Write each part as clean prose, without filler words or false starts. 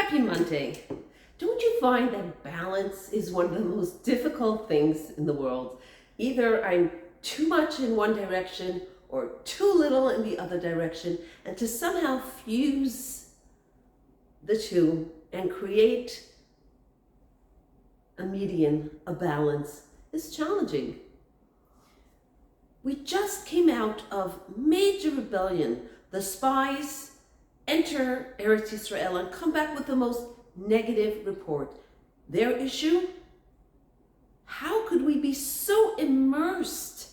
Happy Monday. Don't you find that balance is one of the most difficult things in the world? Either I'm too much in one direction or too little in the other direction, and to somehow fuse the two and create a median, a balance, is challenging. We just came out of major rebellion. The spies enter Eretz Yisrael and come back with the most negative report. Their issue? How could we be so immersed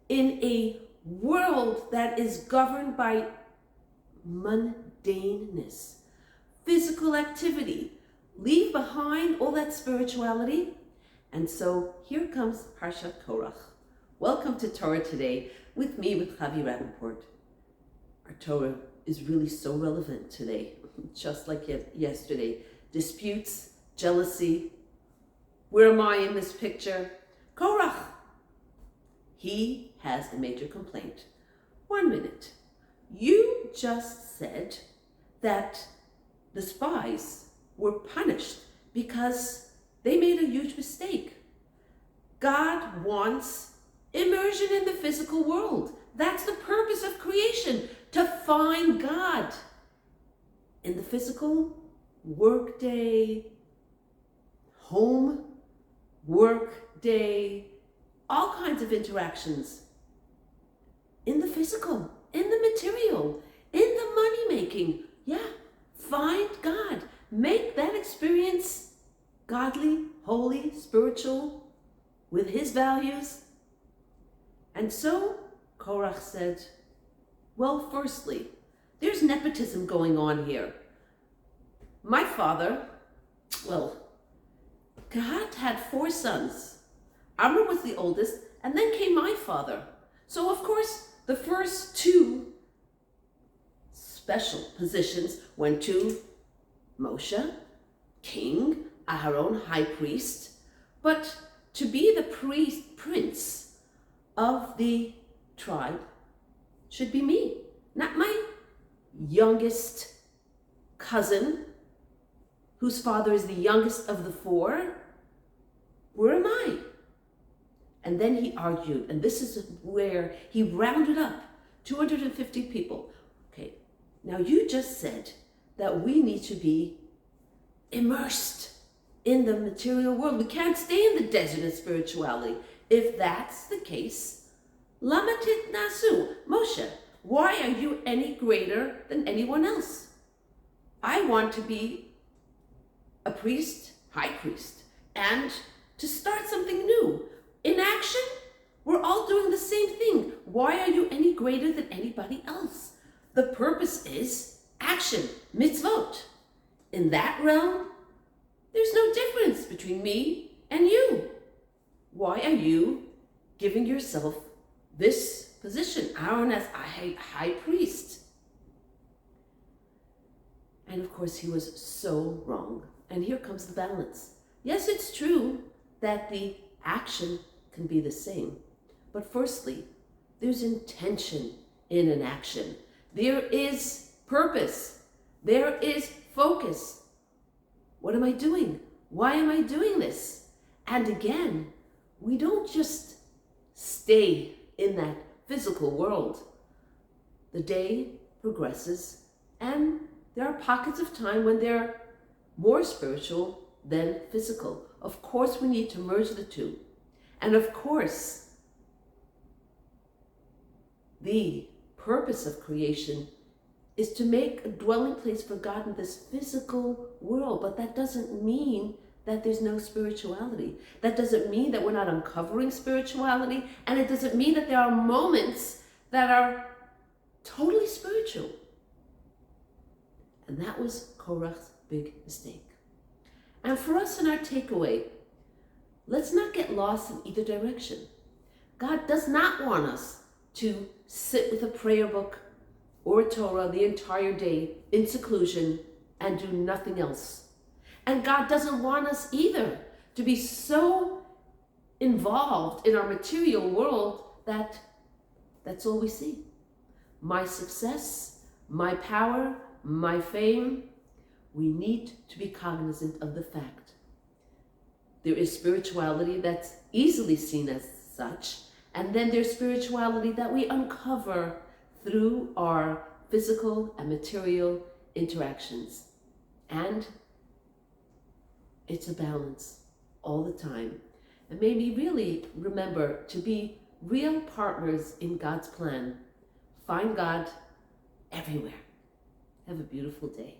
in a world that is governed by mundaneness, physical activity, leave behind all that spirituality? And so here comes Parshat Korach. Welcome to Torah Today with me, with Chavi Rappaport. Our Torah is really so relevant today, just like yesterday. Disputes, jealousy. Where am I in this picture? Korach. He has a major complaint. 1 minute. You just said that the spies were punished because they made a huge mistake. God wants immersion in the physical world. That's the purpose of creation, to find God in the physical work day, home, work day, all kinds of interactions. In the physical, in the material, in the money making. Yeah, find God. Make that experience godly, holy, spiritual, with his values. And so Korach said, well, firstly, there's nepotism going on here. My father, Kehat had 4 sons. Amram was the oldest, and then came my father. So, of course, the first 2 special positions went to Moshe, king, Aharon, high priest. But to be the prince of the tribe should be me, not my youngest cousin, whose father is the youngest of the 4. Where am I? And then he argued, and this is where he rounded up 250 people. Okay, now you just said that we need to be immersed in the material world. We can't stay in the desert of spirituality. If that's the case, Lama titnasu, Moshe, why are you any greater than anyone else? I want to be a priest, high priest, and to start something new. In action, we're all doing the same thing. Why are you any greater than anybody else? The purpose is action, mitzvot. In that realm, there's no difference between me and you. Why are you giving yourself this position, Aaron as high priest? And of course, he was so wrong. And here comes the balance. Yes, it's true that the action can be the same. But firstly, there's intention in an action. There is purpose. There is focus. What am I doing? Why am I doing this? And again, we don't just stay in that physical world. The day progresses, and there are pockets of time when they're more spiritual than physical. Of course, we need to merge the two. And of course, the purpose of creation is to make a dwelling place for God in this physical world. But that doesn't mean that there's no spirituality. That doesn't mean that we're not uncovering spirituality. And it doesn't mean that there are moments that are totally spiritual. And that was Korach's big mistake. And for us in our takeaway, let's not get lost in either direction. God does not want us to sit with a prayer book or a Torah the entire day in seclusion and do nothing else. And God doesn't want us either to be so involved in our material world that that's all we see. My success, my power, my fame. we need to be cognizant of the fact there is spirituality that's easily seen as such, and then there's spirituality that we uncover through our physical and material interactions. And it's a balance all the time. And may we really remember to be real partners in God's plan. Find God everywhere. Have a beautiful day.